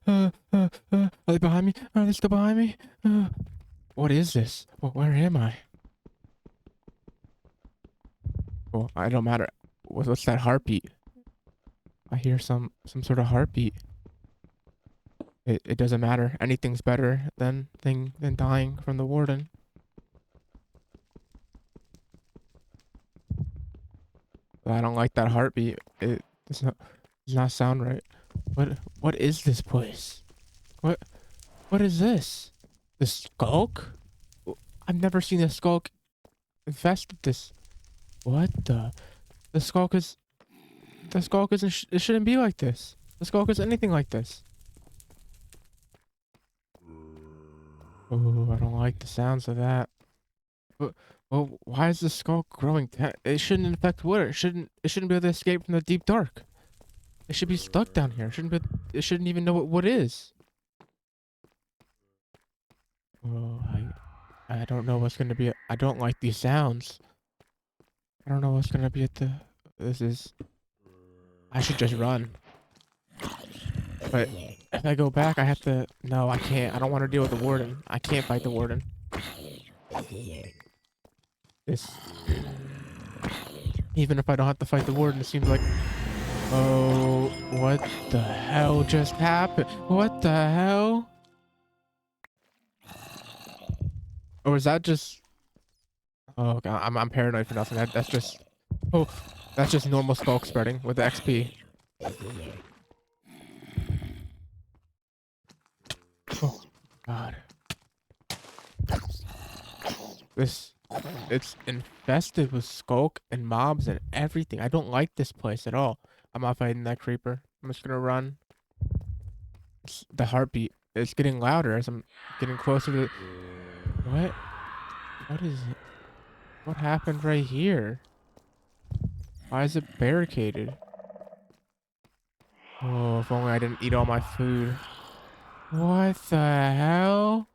Are they behind me? Are they still behind me? What is this? Where am I? Oh, I don't matter. What's that heartbeat? I hear some sort of heartbeat. It doesn't matter. Anything's better than dying from the warden. I don't like that heartbeat. It does not sound right. What is this place? What what is this? The skulk? I've never seen a skulk infested this. What the skulk is the skulk isn't it shouldn't be like this. The skulk is anything like this. Oh, I don't like the sounds of that. But well, why is the skulk growing? It shouldn't infect water. It shouldn't be able to escape from the deep dark. It should be stuck down here. It shouldn't even know what wood is. Oh, I don't know what's gonna be. I don't like these sounds. I don't know what's gonna be at the. This is. I should just run. But if I go back, I have to. No, I can't. I don't want to deal with the warden. I can't fight the warden. This. Even if I don't have to fight the warden, it seems like. Oh, what the hell just happened? What the hell? Or is that just? Oh god, I'm paranoid for nothing. That's just. Oh, that's just normal skulk spreading with the XP. Oh god, this. It's infested with skulk and mobs and everything. I don't like this place at all. I'm not fighting that creeper. I'm just gonna run. The heartbeat is getting louder as I'm getting closer to. What? What is it? What happened right here? Why is it barricaded? Oh, if only I didn't eat all my food. What the hell?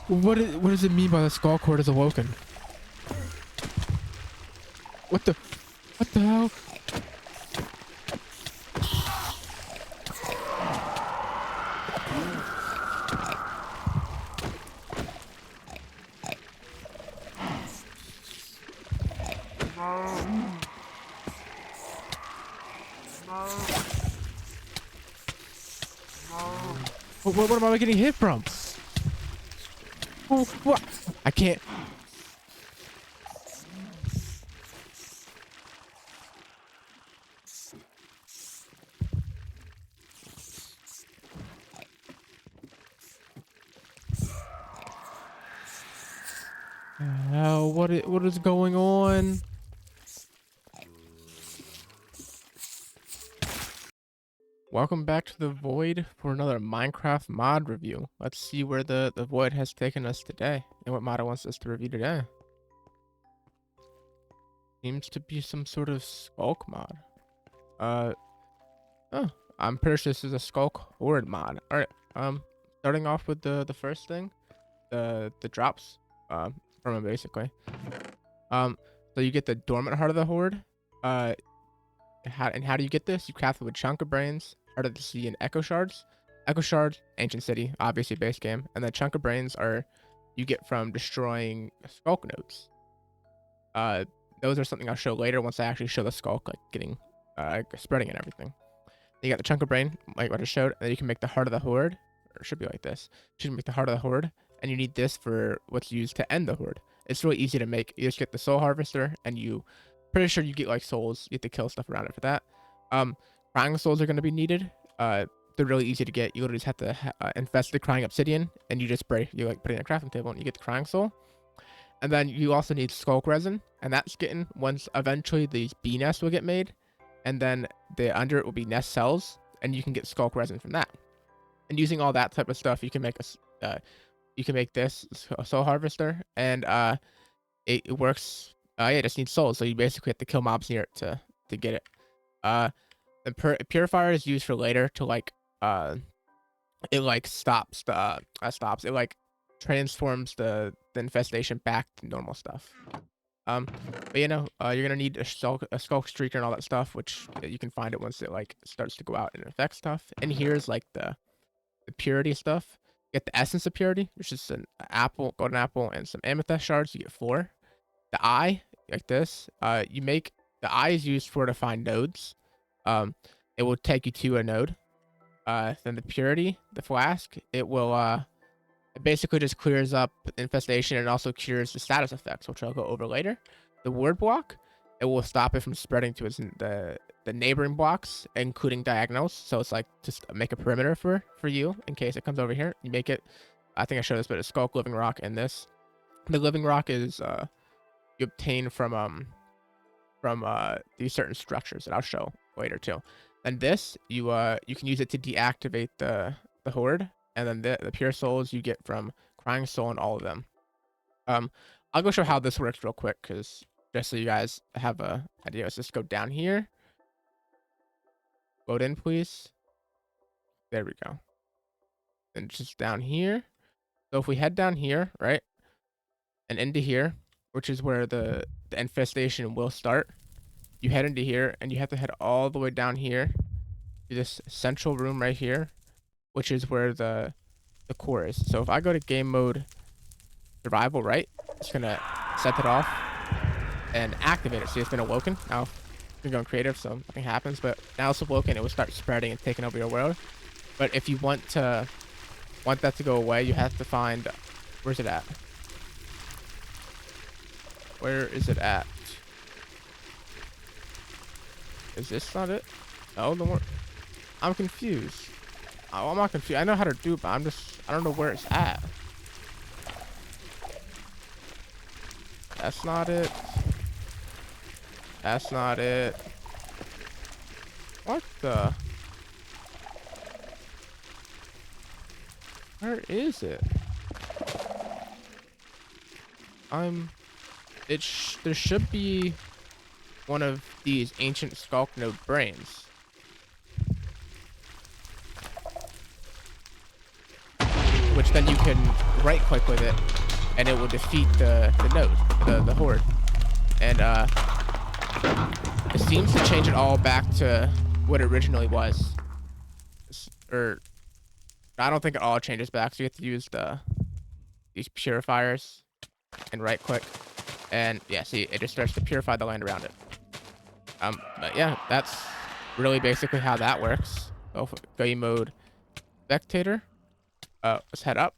What does it mean by the Sculk Horde is awoken? What the hell? What am I getting hit from? Oh, what? I can't. Hell, what is going on? Welcome back to the Void for another Minecraft mod review. Let's see where the Void has taken us today and what mod it wants us to review today. Seems to be some sort of Skulk mod. Oh, I'm pretty sure this is a Skulk Horde mod. All right, starting off with the first thing, the drops, from it basically. So you get the Dormant Heart of the Horde. How do you get this? You craft it with Chunk of Brains, Heart of the Sea, and Echo Shards. Echo Shards, Ancient City, obviously base game, and then Chunk of Brains are you get from destroying Skulk nodes. Those are something I'll show later once I actually show the Skulk like getting spreading and everything. You got the Chunk of Brain, like what I showed, and then you can make the Heart of the Horde, or it should be like this. You can make the Heart of the Horde, and you need this for what's used to end the Horde. It's really easy to make. You just get the Soul Harvester, and you pretty sure you get like souls. You have to kill stuff around it for that. Crying souls are going to be needed. They're really easy to get. You literally just have to infest the crying obsidian, and you just spray. You like put it in a crafting table, and you get the crying soul. And then you also need skulk resin, and that's getting once eventually these bee nests will get made, and then the under it will be nest cells, and you can get skulk resin from that. And using all that type of stuff, you can make this soul harvester, and it works. Yeah, it just needs souls, so you basically have to kill mobs near it to get it. The purifier is used for later to like it like stops it like transforms the infestation back to normal stuff. But you're gonna need a Sculk Streaker and all that stuff, which you can find it once it like starts to go out and affect stuff. And here's like the purity stuff. You get the essence of purity, which is an apple, golden apple, and some amethyst shards. You get 4. The eye, like this, you make the eye is used for to find nodes. It will take you to a node. Then the purity, the flask, it basically just clears up infestation and also cures the status effects, which I'll go over later. The ward block, it will stop it from spreading to the neighboring blocks, including diagonals. So it's like just make a perimeter for you in case it comes over here. You make it. I think I showed this, but it's Sculk, Living Rock, and this. The Living Rock is you obtain from these certain structures that I'll show later too. And this you can use it to deactivate the horde, and then the pure souls you get from Crying Soul and all of them. I'll go show how this works real quick, because just so you guys have a idea. Let's just go down here. Load in, please. There we go. And just down here. So if we head down here, right, and into here, which is where the infestation will start, you head into here, and you have to head all the way down here to this central room right here, which is where the core is. So if I go to game mode survival, right, it's gonna set it off and activate it. See, it's been awoken. Now I'm going creative, so nothing happens, but now it's awoken. It will start spreading and taking over your world. But if you want that to go away, you have to find, where's it at? Where is it at? Is this not it? No, the more. I'm confused. Oh, I'm not confused. I know how to do it, but I don't know where it's at. That's not it. That's not it. What the? Where is it? There should be one of these ancient Sculk node brains. Which then you can right click with it and it will defeat the node, the horde. And it seems to change it all back to what it originally was. Or I don't think it all changes back, so you have to use these purifiers and right click. And yeah, see, it just starts to purify the land around it. But yeah, that's really basically how that works. So game mode spectator. Let's head up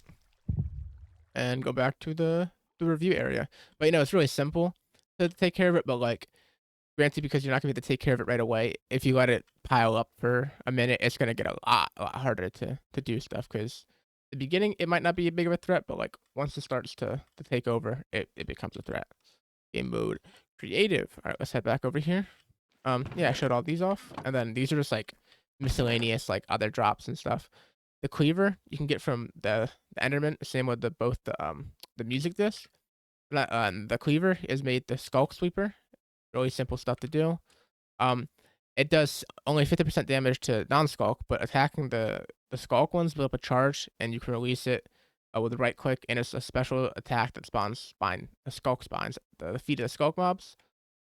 and go back to the review area. But it's really simple to take care of it. But like, granted, because you're not gonna be able to take care of it right away, if you let it pile up for a minute, it's gonna get a lot harder to do stuff. Because the beginning, it might not be a big of a threat, but like once it starts to take over, it becomes a threat. Game mode creative. All right, let's head back over here. Yeah, I showed all these off, and then these are just like miscellaneous, like other drops and stuff. The cleaver you can get from the Enderman. Same with both the music disc. The cleaver is made the Sculk Sweeper. Really simple stuff to do. It does only 50% damage to non-Sculk, but attacking the Sculk ones build up a charge, and you can release it with the right click, and it's a special attack that spawns the Sculk spines, the feet of the Sculk mobs,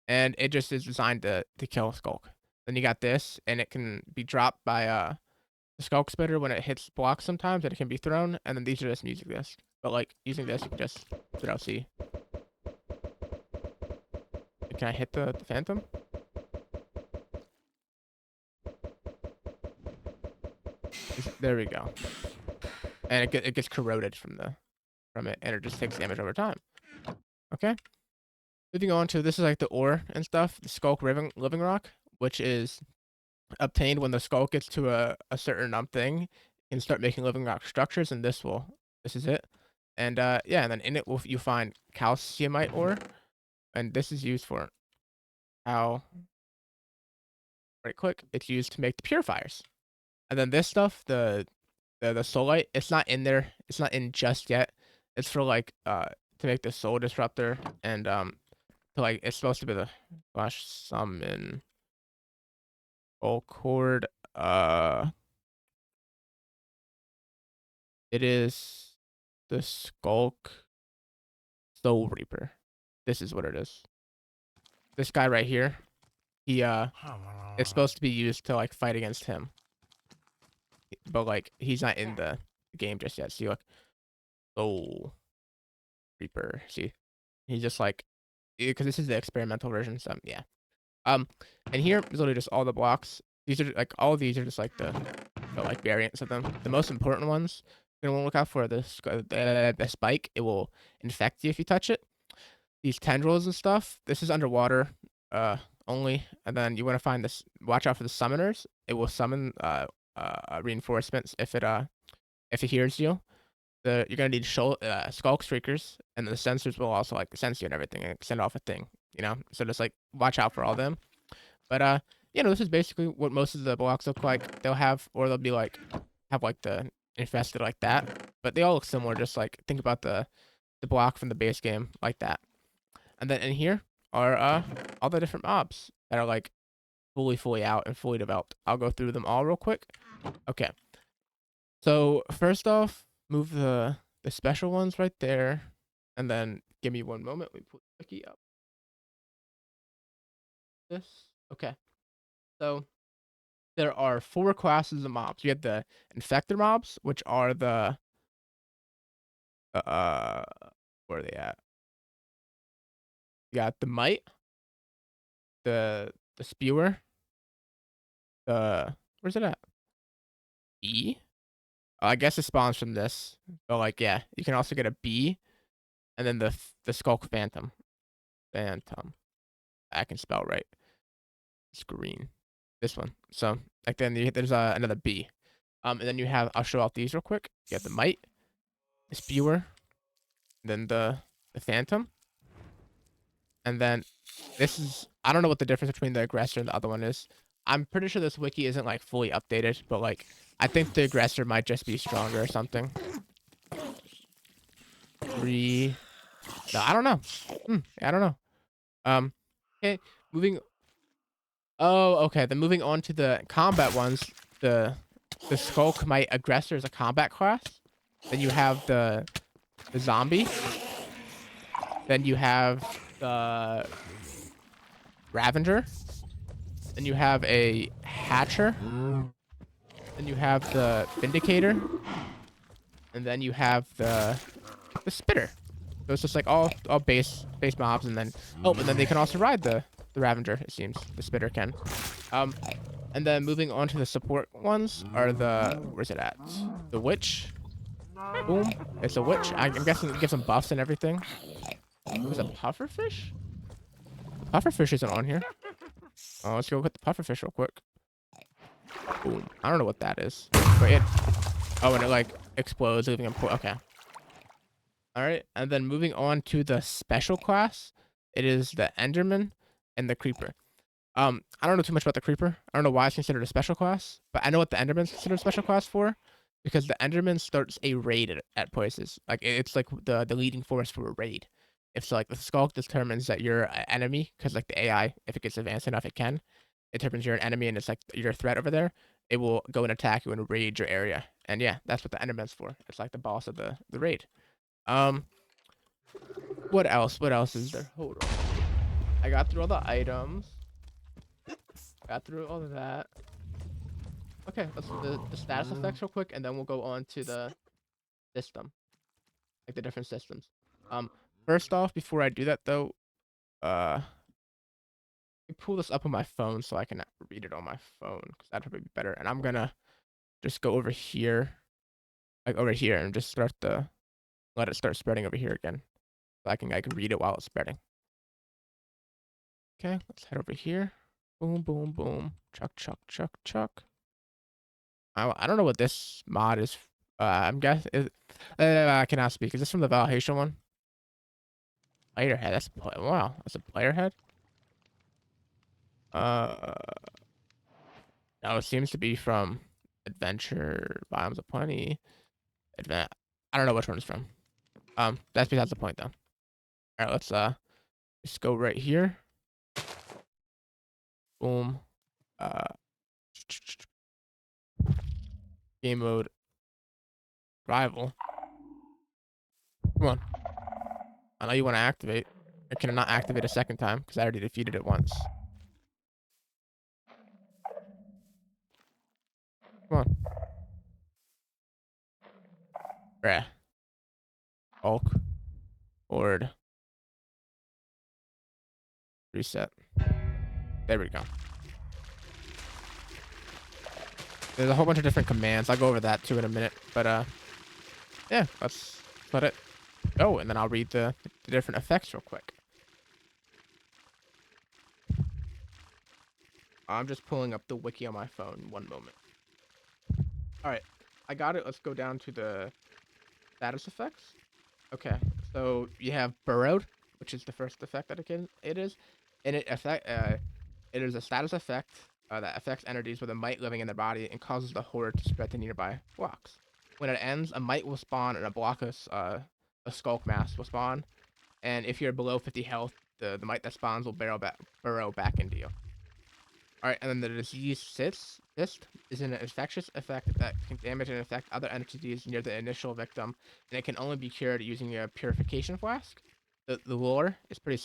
and it just is designed to kill Sculk. Then you got this, and it can be dropped by the Sculk Spitter when it hits blocks sometimes, and it can be thrown, and then these are just music discs. But like using this, you can just throw. See. Can I hit the Phantom? There we go. And it gets corroded from it, and it just takes damage over time. Okay. Moving on to this is like the ore and stuff. The Sculk Living Rock, which is obtained when the Sculk gets to a certain thing, you can start making living rock structures, and this is it. And yeah, and then in it you find calciumite ore, and this is used for how right click. It's used to make the purifiers. And then this stuff, the soulite, it's not in there. It's not in just yet. It's for like to make the soul disruptor, and to like it's supposed to be the flash summon Sculk Horde. It is the Sculk Soul Reaper. this is what it is. This guy right here, he it's supposed to be used to like fight against him, but like he's not in the game just yet. See, look, oh, Reaper. See, he's just like, because this is the experimental version. So yeah. And here is literally just all the blocks. These are like all of these are just like the like variants of them. The most important ones you're gonna look out for the spike. It will infect you if you touch it. These tendrils and stuff. This is underwater, only. And then you want to find this. Watch out for the summoners. It will summon reinforcements if it hears you. You're gonna need Sculk streakers, and the sensors will also like sense you and everything and send off a thing. So just like watch out for all them. But this is basically what most of the blocks look like. They'll be like have like the infested like that, but they all look similar. Just like think about the block from the base game like that. And then in here are all the different mobs that are like fully out and fully developed. I'll go through them all real quick. Okay. So first off, move the special ones right there, and then give me one moment. We put the key up. This okay. So there are 4 classes of mobs. You have the infector mobs, which are the where are they at? You got the mite, the spewer, where's it at? E. I guess it spawns from this, but like yeah, you can also get a B, and then the Sculk Phantom. I can spell right. It's green. This one. So like then there's another B. And then you have I'll show out these real quick. You have the mite, the spewer, then the Phantom, and then this is I don't know what the difference between the aggressor and the other one is. I'm pretty sure this wiki isn't like fully updated, but like I think the aggressor might just be stronger or something. 3. No, I don't know. I don't know. Okay, moving. Oh, okay. Then moving on to the combat ones. The Skulk Might Aggressor is a combat class. Then you have the zombie. Then you have the Ravager. Then you have a Hatcher. Then you have the Vindicator. And then you have the Spitter. So it's just like all base mobs, and then and then they can also ride the Ravager. It seems the Spitter can. And then moving on to the support ones are where's it at? The Witch. Boom. It's a Witch. I'm guessing it gives them buffs and everything. Was it Pufferfish? The Pufferfish isn't on here. Oh, let's go get the Pufferfish real quick. Boom. I don't know what that is. But and it like explodes, leaving them. Okay. All right, and then moving on to the special class, it is the Enderman and the Creeper. I don't know too much about the Creeper. I don't know why it's considered a special class, but I know what the Enderman's considered a special class for, because the Enderman starts a raid at places. Like it's like the leading force for a raid. If so, like the Skulk determines that you're an enemy, because like the AI, if it gets advanced enough, it determines you're an enemy and it's like you're a threat over there. It will go and attack you and raid your area. And yeah, that's what the Enderman's for. It's like the boss of the raid. What else? What else is there? Hold on. I got through all the items. Got through all of that. Okay, let's do the status effects real quick, and then we'll go on to the system, like the different systems. First off, before I do that though, let me pull this up on my phone so I can read it on my phone, because that'd probably be better. And I'm gonna just go over here, like over here, and just let it start spreading over here again, so I can read it while it's spreading. Okay, let's head over here. Boom, boom, boom. Chuck, chuck, chuck, chuck. I don't know what this mod is. I'm guessing. I cannot speak. Is this from the Valhation one? Player head. Wow. That's a player head. No, it seems to be from Adventure Biomes of Plenty. I don't know which one it's from. That's besides the point though. All right, let's just go right here. Boom. Game mode. Rival. Come on. I know you want to activate. I cannot activate a second time because I already defeated it once. Come on. Bruh. Sculk Horde. Reset. There we go. There's a whole bunch of different commands. I'll go over that too in a minute. But yeah, let's let it go, and then I'll read the different effects real quick. I'm just pulling up the wiki on my phone. One moment. All right, I got it. Let's go down to the status effects. Okay, so you have burrowed, which is the first effect that it is, and it is a status effect that affects entities with a mite living in their body and causes the horde to spread to nearby blocks. When it ends, a mite will spawn and a block of a skulk mass will spawn, and if you're below 50 health, the mite that spawns will burrow back into you. All right, and then the disease cyst is an infectious effect that can damage and affect other entities near the initial victim, and it can only be cured using a purification flask. The lore is pretty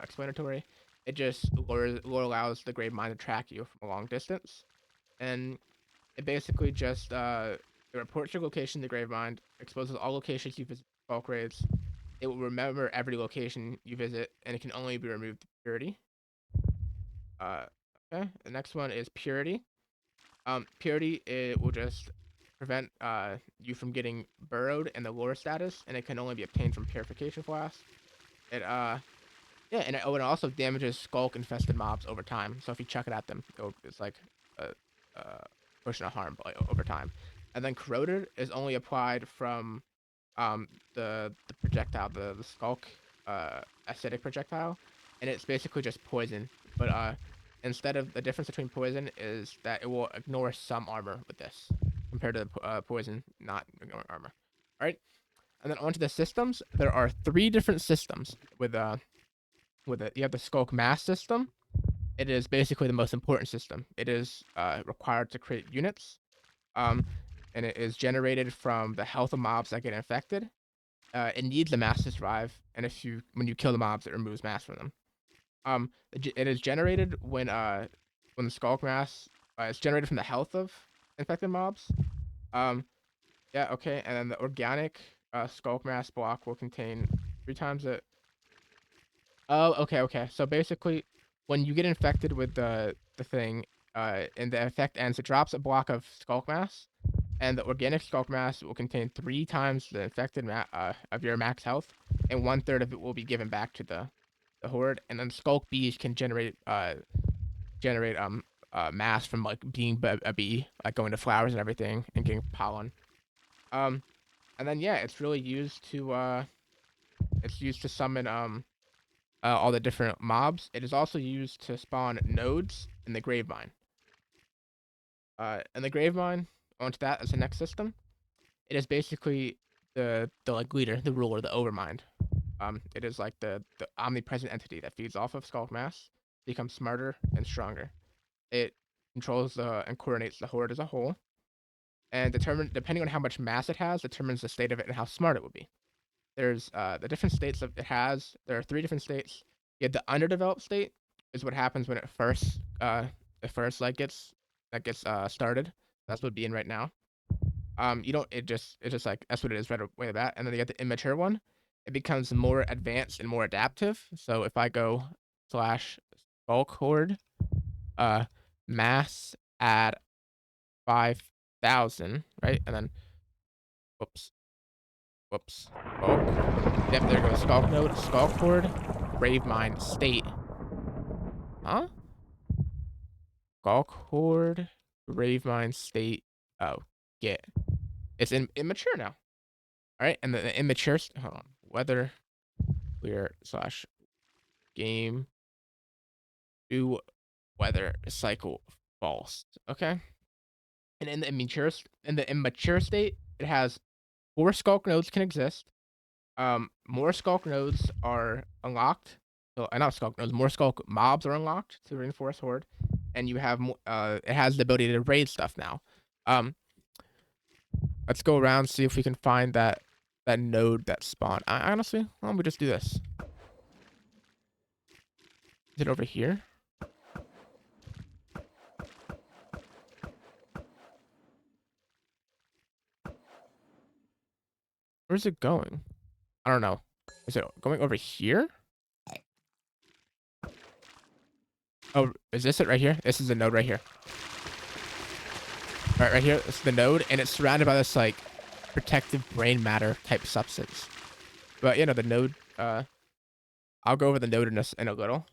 explanatory. It just lore allows the grave mind to track you from a long distance, and it basically just it reports your location to the grave mind, exposes all locations you visit bulk raids. It will remember every location you visit, and it can only be removed to purity. Uh, okay. The next one is purity. Purity, it will just prevent you from getting burrowed in the lore status, and it can only be obtained from purification flask. It yeah, and it also damages skulk infested mobs over time. So if you chuck it at them, it's like a pushing a harm over time. And then corroded is only applied from the projectile, the skulk acidic projectile, and it's basically just poison. But instead of the difference between poison is that it will ignore some armor with this compared to poison not ignoring armor. All right, and then onto the systems. There are 3 different systems with it. You have the Skulk Mass system. It is basically the most important system. It is required to create units, um, and it is generated from the health of mobs that get infected. It needs the mass to survive, and when you kill the mobs, it removes mass from them. It is generated when the Skulk Mass is generated from the health of infected mobs. Um, yeah, okay, and then the organic Skulk Mass block will contain 3 times it. Oh, okay, okay. So basically, when you get infected with the thing, and the effect ends, it drops a block of Skulk Mass, and the organic Skulk Mass will contain 3 times the infected of your max health, and 1/3 of it will be given back to the horde. And then Skulk Bees can generate mass from like being a bee, like going to flowers and everything and getting pollen. Um, and then yeah, it's used to summon all the different mobs. It is also used to spawn nodes in the Gravemind. And the Gravemind, onto that as the next system. It is basically the like leader, the ruler, the Overmind. It is like the omnipresent entity that feeds off of Skulk Mass, becomes smarter and stronger. It controls and coordinates the horde as a whole, and depending on how much mass it has, determines the state of it and how smart it will be. There's the different states of it has. There are 3 different states. You have the underdeveloped state, is what happens when it first like gets started. That's what it'd be in right now. You don't. It's just like that's what it is right away that. And then you get the immature one. It becomes more advanced and more adaptive. So if I go slash bulk horde, uh, mass at 5,000, right, and then whoops, bulk. Yep, there goes Skulk Node, Skulk Horde, Gravemind, State. Huh? Skulk Horde, Gravemind, State. Oh, get. It's immature now. Alright, and the immature. Hold on. Weather clear slash game do weather cycle false. Okay. And in the immature state, it has 4 Skulk nodes can exist. More Skulk nodes are unlocked. So, not Skulk nodes. More Skulk mobs are unlocked to reinforce horde, and you have it has the ability to raid stuff now. Let's go around see if we can find that node that spawned. I honestly, why don't we just do this? Is it over here? Where's it going? I don't know. Is it going over here? Oh, is this it right here? This is the node right here. Right here. It's the node, and it's surrounded by this like protective brain matter type substance. But you know, the node. I'll go over the node in a little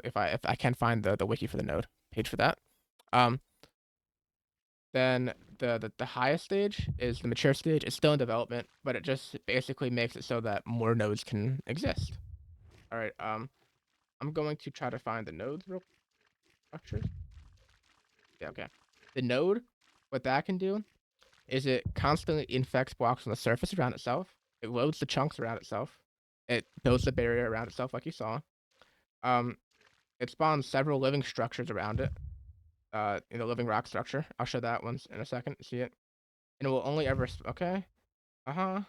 if I can find the wiki for the node page for that. Um, then the highest stage is the mature stage. It's still in development, but it just basically makes it so that more nodes can exist. All right. I'm going to try to find the nodes real structures. Yeah. Okay. The node, what that can do is it constantly infects blocks on the surface around itself. It loads the chunks around itself. It builds the barrier around itself, like you saw. Um, it spawns several living structures around it. In the living rock structure. I'll show that once in a second. See it? And it will only ever. Okay. And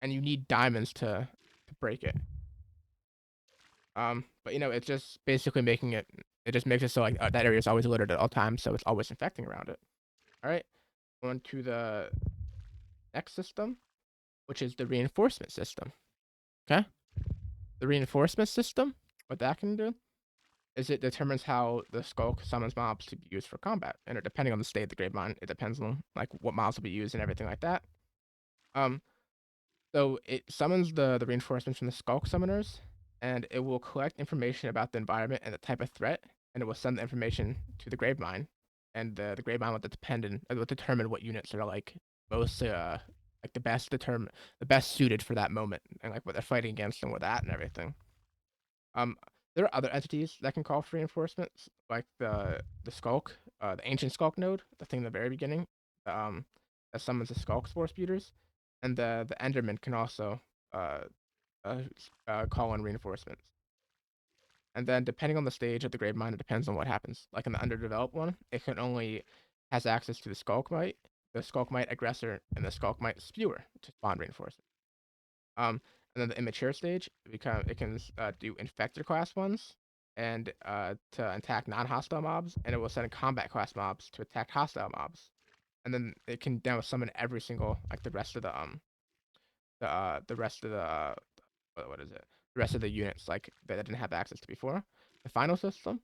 you need diamonds to break it. But you know, it's just basically making it. It just makes it so like that area is always littered at all times, so it's always infecting around it. All right. On to the next system, which is the reinforcement system. Okay. The reinforcement system, what that can do is it determines how the Sculk summons mobs to be used for combat, and depending on the state of the grave mine, it depends on like what mobs will be used and everything like that. Um, so it summons the reinforcements from the Sculk summoners, and it will collect information about the environment and the type of threat, and it will send the information to the grave mine, and the grave mine will determine what units are like most like the best suited for that moment, and like what they're fighting against and with that and everything. Um, there are other entities that can call for reinforcements, like the Sculk, the ancient Sculk node, the thing in the very beginning, um, that summons the Sculk spore speeders, and the Enderman can also uh, call in reinforcements. And then depending on the stage of the grave mine, it depends on what happens. Like in the underdeveloped one, it can only has access to the Skulkmite aggressor, and the Skulkmite spewer to spawn reinforcements. And then the immature stage, it can do infector class ones and to attack non-hostile mobs, and it will send combat class mobs to attack hostile mobs. And then it can now summon every single like the rest of the what is it? The rest of the units like that I didn't have access to before. The final system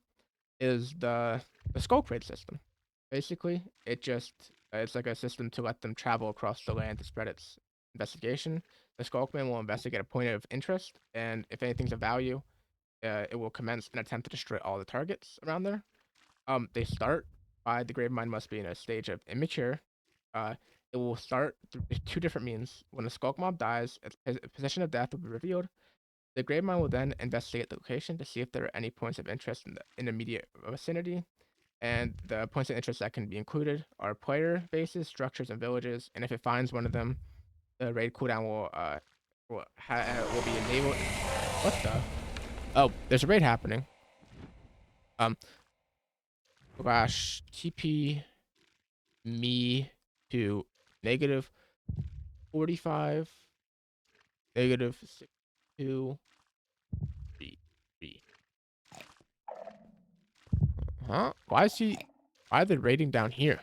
is the Sculk Raid system. Basically, it's like a system to let them travel across the land to spread its investigation. The Skulkman will investigate a point of interest, and if anything's of value, it will commence an attempt to destroy all the targets around there. They start by the grave mine must be in a stage of immature. Uh, it will start through two different means. When a Skulk mob dies, its position of death will be revealed. The grave mine will then investigate the location to see if there are any points of interest in the immediate vicinity, and the points of interest that can be included are player bases, structures, and villages. And if it finds one of them, the raid cooldown will be enabled. What the? Oh, there's a raid happening. Um, TP me to negative 45, negative 62, 3. Huh? Why is he? Why are they raiding down here?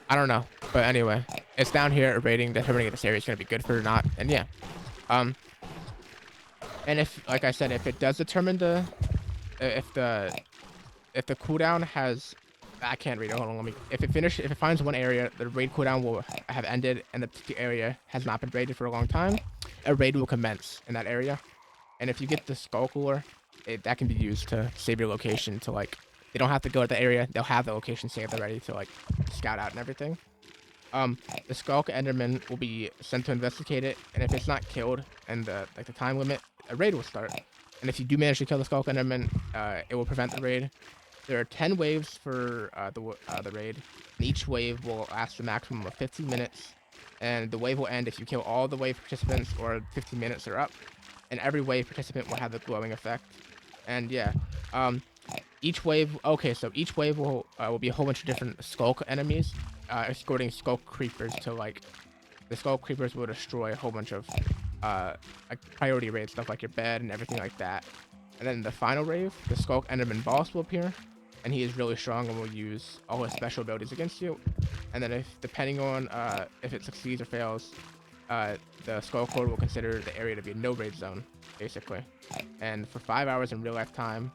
I don't know. But anyway, it's down here rating determining if this area is going to be good for it or not. And yeah. Um, and if, like I said, if it does determine if the cooldown has, I can't read it. Hold on, let me. If it finds one area, the raid cooldown will have ended, and the area has not been raided for a long time, a raid will commence in that area. And if you get the Skulk lore, that can be used to save your location to like. They don't have to go to the area. They'll have the location saved already to like scout out and everything. The Skulk Enderman will be sent to investigate it, and if it's not killed and the time limit, a raid will start. And if you do manage to kill the Skulk Enderman, it will prevent the raid. There are 10 waves for the raid, and each wave will last a maximum of 15 minutes. And the wave will end if you kill all the wave participants or 15 minutes are up. And every wave participant will have the glowing effect. And yeah, each wave. Okay, so each wave will be a whole bunch of different Skulk enemies, escorting Skulk creepers to like. The Skulk creepers will destroy a whole bunch of like priority raid stuff like your bed and everything like that. And then the final rave, the Sculk Enderman boss will appear, and he is really strong and will use all his special abilities against you. And then if depending on if it succeeds or fails, the Sculk Horde will consider the area to be a no raid zone, basically. And for 5 hours in real life time,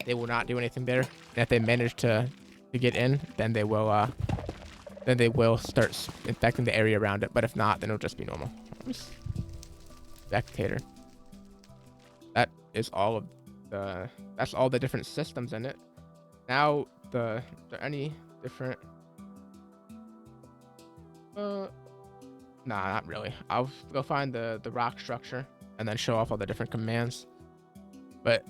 they will not do anything there. And if they manage to get in, then they will start infecting the area around it. But if not, then it'll just be normal. Spectator. That is all of that's all the different systems in it. Now, are there any different? Nah, not really. I'll go find the rock structure and then show off all the different commands. But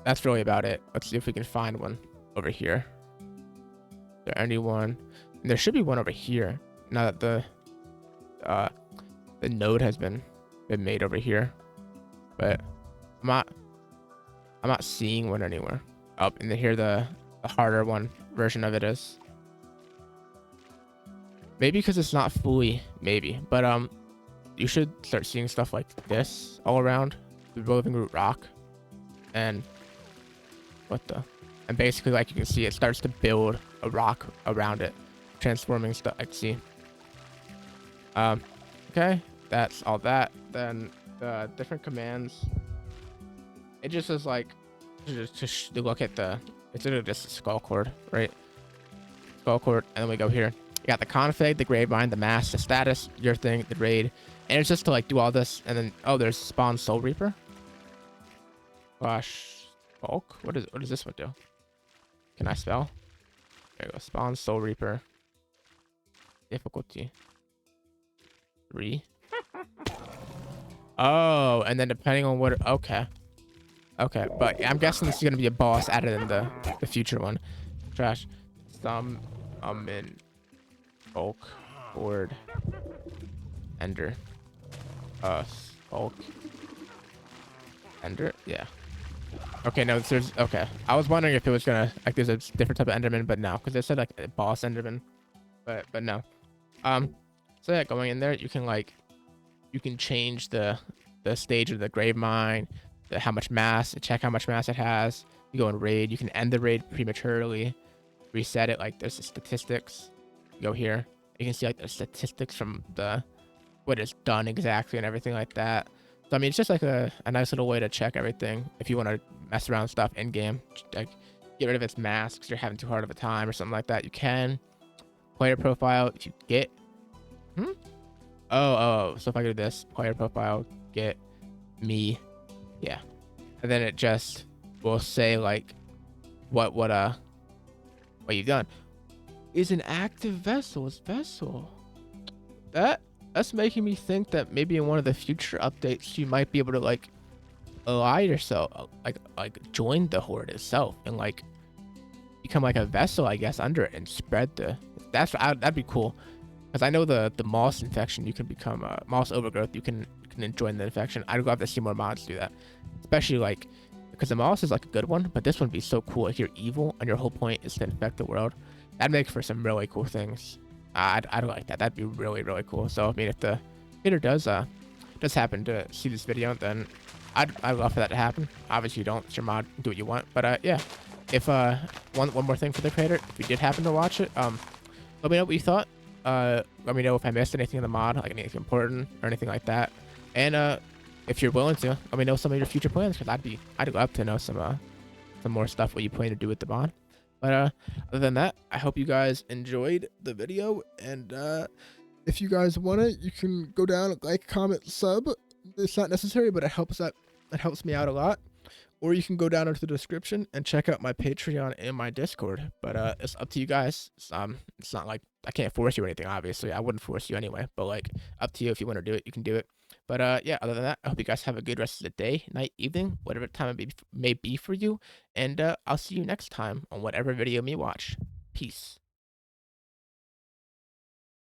that's really about it. Let's see if we can find one over here. Is there anyone? And there should be one over here. Now that the node has been made over here, but I'm not seeing one anywhere. Oh, and here the harder one version of it is. Maybe because it's not fully, maybe, but you should start seeing stuff like this all around the Roving Root Rock, and and basically, like you can see, it starts to build a rock around it, transforming stuff. I see. Okay, that's all that. Then the different commands. It just is like to look at it's literally just Sculk Horde, right? Sculk Horde, and then we go here. You got the config, the gravemind, the mask, the status, your thing, the raid, and it's just to like do all this, and then there's spawn Soul Reaper. Gosh, bulk. What does this one do? Can I spell? There you go. Spawn Soul Reaper. Difficulty 3. Oh, and then depending on what. Okay, but I'm guessing this is gonna be a boss added in the future one. Trash. Some in Sculk Horde Ender. Sculk Ender. Yeah. Okay, no, there's okay. I was wondering if it was gonna like there's a different type of Enderman, but no, because they said like a boss Enderman, but no. So yeah, going in there, you can change the stage of the grave mine, how much mass, check how much mass it has. You go in raid, you can end the raid prematurely, reset it. Like there's the statistics. You go here, you can see like the statistics from what it's done exactly and everything like that. So I mean, it's just like a nice little way to check everything if you want to mess around with stuff in game, like get rid of its masks. You're having too hard of a time or something like that. You can player profile if you get. So if I go to this player profile, get me, yeah, and then it just will say like what you've done. Is an active vessel. That's making me think that maybe in one of the future updates you might be able to like ally yourself, like join the horde itself and like become like a vessel, I guess, under it and spread that'd be cool. Because I know the moss infection, you can become moss overgrowth. You can join the infection. I'd go have to see more mods do that, especially like because the moss is like a good one, but this one would be so cool. Like you're evil and your whole point is to infect the world. That'd make for some really cool things. I'd like that. That'd be really really cool. So I mean, if the creator does happen to see this video, then I'd love for that to happen. Obviously, you don't. It's your mod. Do what you want. But yeah, if one more thing for the creator, if you did happen to watch it, let me know what you thought. Let me know if I missed anything in the mod, like anything important or anything like that. And if you're willing to, let me know some of your future plans, because I'd love to know some more stuff what you plan to do with the mod. But other than that, I hope you guys enjoyed the video, and if you guys want it, you can go down, like, comment, sub. It's not necessary, but it helps me out a lot. Or you can go down into the description and check out my Patreon and my Discord. But it's up to you guys. It's not like I can't force you or anything, obviously. I wouldn't force you anyway. But like, up to you. If you want to do it, you can do it. But yeah, other than that, I hope you guys have a good rest of the day, night, evening, whatever time it may be for you. And I'll see you next time on whatever video you watch. Peace.